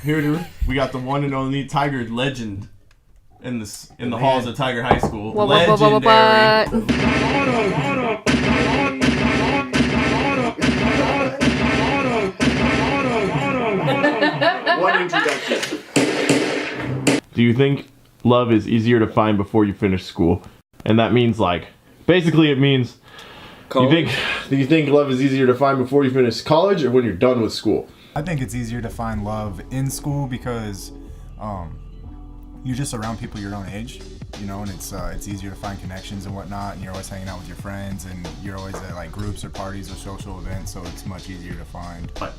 Here, dude, we got the one and only Tiger legend in the halls of Tiger High School. Legendary. What introduction? Do you think love is easier to find before you finish school? And that means basically it means do you think love is easier to find before you finish college or when you're done with school? I think it's easier to find love in school because you're just around people your own age, and it's easier to find connections and whatnot, and you're always hanging out with your friends, and you're always at groups or parties or social events, so it's much easier to find. But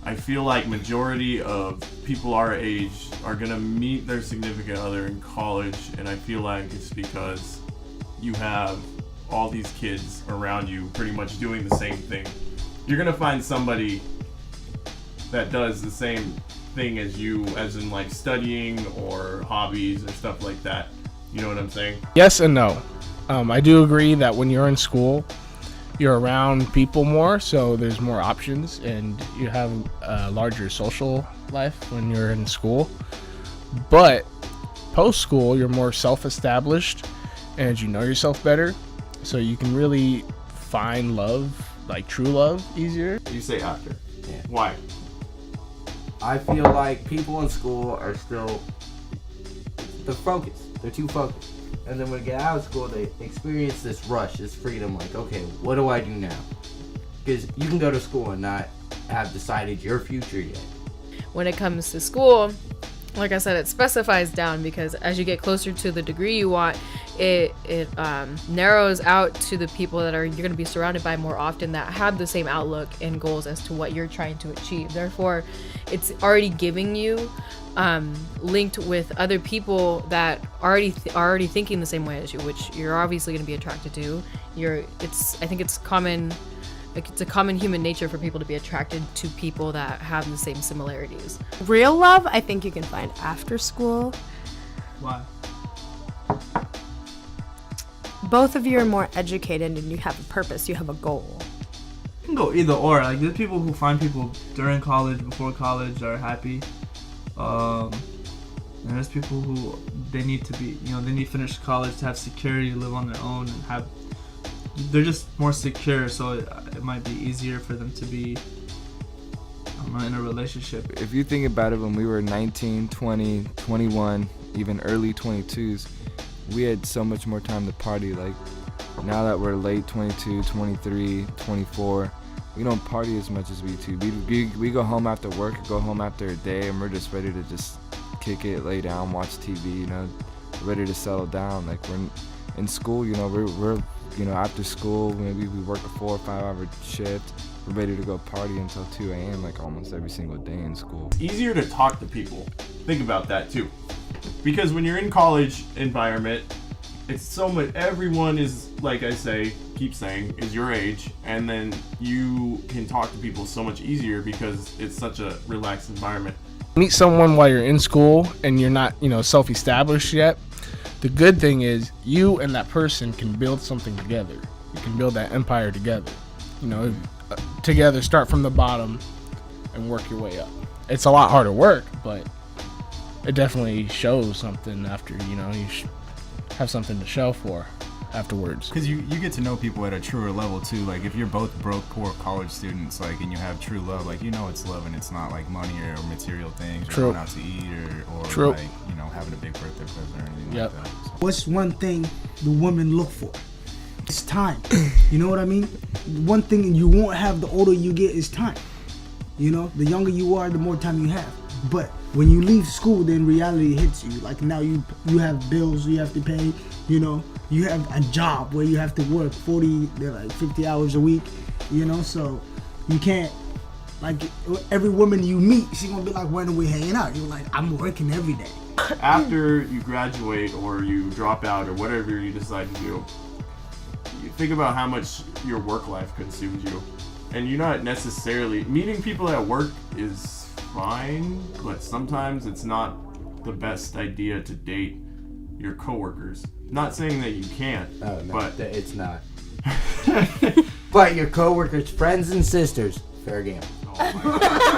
I feel like majority of people our age are gonna meet their significant other in college, and I feel like it's because you have all these kids around you pretty much doing the same thing. You're gonna find somebody that does the same thing as you, as in studying or hobbies or stuff like that. You know what I'm saying? Yes and no. I do agree that when you're in school, you're around people more, so there's more options, and you have a larger social life when you're in school. But post-school, you're more self-established, and you know yourself better, so you can really find love, true love, easier. You say after. Yeah. Why? I feel like people in school are still, they're focused. They're too focused. And then when they get out of school, they experience this rush, this freedom, okay, what do I do now? Because you can go to school and not have decided your future yet. When it comes to school, like I said, it specifies down because as you get closer to the degree you want, it narrows out to the people that you're going to be surrounded by more often that have the same outlook and goals as to what you're trying to achieve. Therefore, it's already giving you linked with other people that are already thinking the same way as you, which you're obviously going to be attracted to. I think it's common. It's a common human nature for people to be attracted to people that have the same similarities. Real love, I think you can find after school. Why? Both of you are more educated and you have a purpose, you have a goal. You can go either or. There's people who find people during college, before college, are happy. And there's people who they need to be, they need to finish college to have security, live on their own, and they're just more secure, so it might be easier for them to be in a relationship. If you think about it, when we were 19, 20, 21, even early 22s, we had so much more time to party. Now that we're late 22, 23, 24, we don't party as much as we do. We go home after work, go home after a day, and we're just ready to just kick it, lay down, watch TV, ready to settle down. We're in school, we're after school, maybe we work a 4 or 5 hour shift. We're ready to go party until 2 a.m. almost every single day in school. It's easier to talk to people. Think about that too. Because when you're in college environment, it's so much, everyone is, keep saying, is your age, and then you can talk to people so much easier because it's such a relaxed environment. Meet someone while you're in school and you're not, self-established yet. The good thing is you and that person can build something together. You can build that empire together. Together, start from the bottom and work your way up. It's a lot harder work, but it definitely shows something after, you have something to show for afterwards. Because you get to know people at a truer level too. If you're both broke, poor college students, and you have true love, it's love and it's not money or material things, or True. going out to eat or True. having a big birthday present or anything Yep. like that. So. What's one thing the women look for? It's time. You know what I mean? One thing you won't have the older you get is time. The younger you are, the more time you have. But when you leave school, then reality hits you. Now you have bills you have to pay, you have a job where you have to work 50 hours a week, so you can't, every woman you meet, she's gonna be like, when are we hanging out? You're like, I'm working every day. After you graduate or you drop out or whatever you decide to do, you think about how much your work life consumes you. And you're not necessarily, meeting people at work is fine, but sometimes it's not the best idea to date your coworkers Not saying that you can't, Oh no, but it's not. But your coworkers, friends, and sisters, fair game. oh my God.